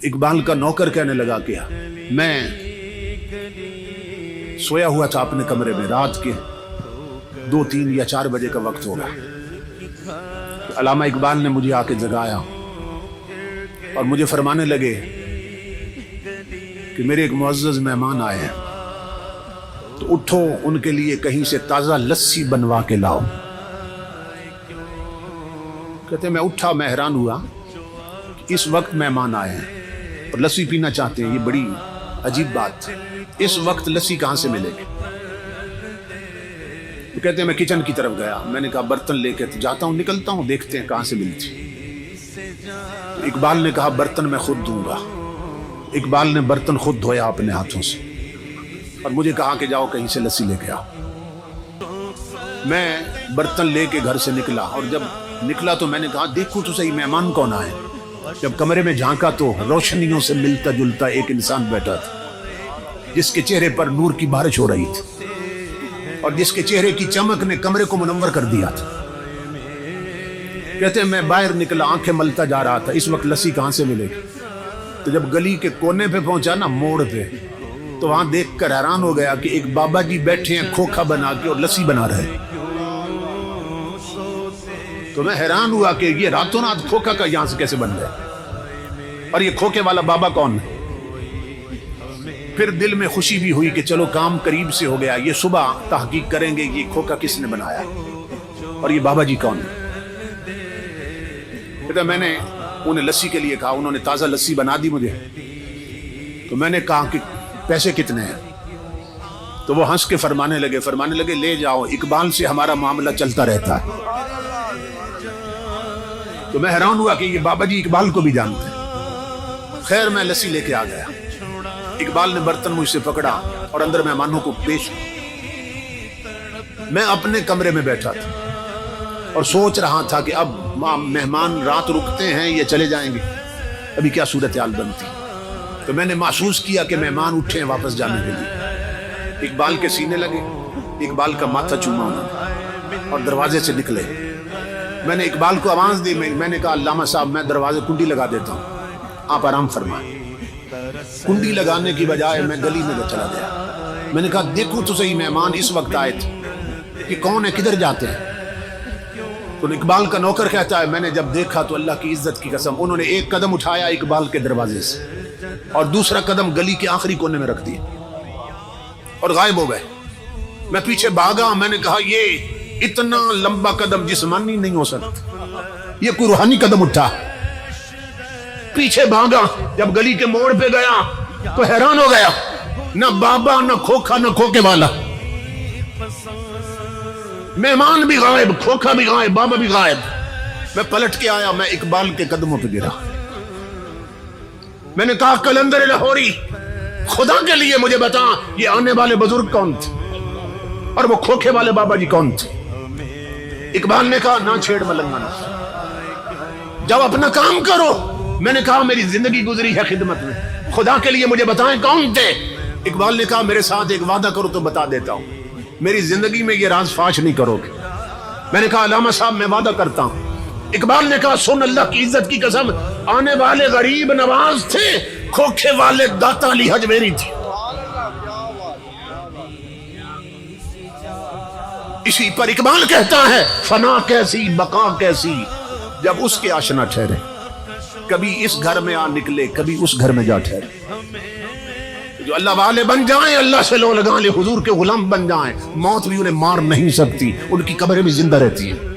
इकबाल का नौकर कहने लगा कि मैं सोया हुआ था अपने कमरे में, रात के 2, 3 या 4 बजे का वक्त होगा। अल्लामा इकबाल ने मुझे आके जगाया और मुझे फरमाने लगे कि मेरे एक मुअज़्ज़ज़ मेहमान आए हैं, तो उठो उनके लिए कहीं से ताज़ा लस्सी बनवा के लाओ। कहते मैं उठा, मैं हैरान हुआ कि इस वक्त मेहमान आए हैं और लस्सी पीना चाहते हैं, ये बड़ी अजीब बात है। इस वक्त लस्सी कहाँ से मिलेगी? तो कहते हैं मैं किचन की तरफ गया, मैंने कहा बर्तन लेके तो जाता हूँ, निकलता हूँ, देखते हैं कहाँ से मिलती। तो इकबाल ने कहा बर्तन मैं खुद दूंगा। इकबाल ने बर्तन खुद धोया अपने हाथों से और मुझे कहा कि जाओ कहीं से लस्सी लेके आओ। मैं बर्तन लेके घर से निकला और जब निकला तो मैंने कहा देखो तो सही मेहमान कौन आए। जब कमरे में झांका तो रोशनियों से मिलता जुलता एक इंसान बैठा था, जिसके चेहरे पर नूर की बारिश हो रही थी और जिसके चेहरे की चमक ने कमरे को मुनव्वर कर दिया था। कहते हैं मैं बाहर निकला, आंखें मलता जा रहा था, इस वक्त लस्सी कहां से मिलेगी। तो जब गली के कोने पे पहुंचा ना, मोड़ पे, तो वहां देखकर हैरान हो गया कि एक बाबा जी बैठे हैं खोखा बना के और लस्सी बना रहे हैं। तो मैं हैरान हुआ कि ये रातों रात खोखा का यहां से कैसे बन गया और ये खोखे वाला बाबा कौन है। फिर दिल में खुशी भी हुई कि चलो काम करीब से हो गया, ये सुबह तहकीक करेंगे ये खोखा किसने बनाया और ये बाबा जी कौन है। तो मैंने उन्हें लस्सी के लिए कहा, उन्होंने ताज़ा लस्सी बना दी मुझे। तो मैंने कहा कि पैसे कितने हैं? तो वो हंस के फरमाने लगे ले जाओ, इकबाल से हमारा मामला चलता रहता है। तो मैं हैरान हुआ कि ये बाबा जी इकबाल को भी जानते हैं। खैर मैं लस्सी लेके आ गया। इकबाल ने बर्तन मुझसे पकड़ा और अंदर मेहमानों को पेश। मैं अपने कमरे में बैठा था और सोच रहा था कि अब मेहमान रात रुकते हैं या चले जाएंगे, अभी क्या सूरत हाल बनती। तो मैंने महसूस किया कि मेहमान उठे हैं वापस जाने के लिए। इकबाल के सीने लगे, इकबाल का माथा चूमा उन्होंने और दरवाजे से निकले। मैंने इकबाल को आवाज दी, मैंने कहा अल्लामा साहब मैं दरवाजे कुंडी लगा देता हूँ, आप आराम फरमाएं। कुंडी लगाने की बजाय मैं गली में चला गया। मैंने कहा देखो तो सही मेहमान इस वक्त आए थे कि कौन है, किधर जाते हैं। तो इकबाल का नौकर कहता है मैंने जब देखा तो अल्लाह की इज्जत की कसम उन्होंने एक कदम उठाया इकबाल के दरवाजे से और दूसरा कदम गली के आखिरी कोने में रख दिया और गायब हो गए। मैं पीछे भागा, मैंने कहा ये इतना लंबा कदम जिस्मानी नहीं हो सकता, ये कोई रूहानी कदम उठा। पीछे भागा, जब गली के मोड़ पे गया तो हैरान हो गया, न बाबा न खोखा न खोखे वाला, मेहमान भी गायब, खोखा भी गायब, बाबा भी गायब। मैं पलट के आया, मैं इकबाल के कदमों पे गिरा। मैंने कहा कलंदर लाहौरी खुदा के लिए मुझे बता ये आने वाले बुजुर्ग कौन थे और वो खोखे वाले बाबा जी कौन थे। इकबाल ने कहा ना छेड़ मलंगना, जब अपना काम करो। मैंने कहा मेरी जिंदगी गुजरी है खिदमत में, खुदा के लिए मुझे बताएं कौन थे। इकबाल ने कहा मेरे साथ एक वादा करो तो बता देता हूं, मेरी जिंदगी में ये राज फाश नहीं करोगे। मैंने कहा अल्लामा साहब मैं वादा करता हूं। इकबाल ने कहा सुन अल्लाह की इज्जत की कसम, आने वाले गरीब नवाज थे, खोखे वाले दाता अली हजवेरी थी। इसी पर इकबाल कहता है फना कैसी बका कैसी, जब उसके आशना ठहरे, कभी इस घर में आ निकले कभी उस घर में जा ठहरे। जो अल्लाह वाले बन जाएं, अल्लाह से लो लगा ले, हुजूर के गुलाम बन जाएं, मौत भी उन्हें मार नहीं सकती, उनकी कब्रें भी जिंदा रहती हैं।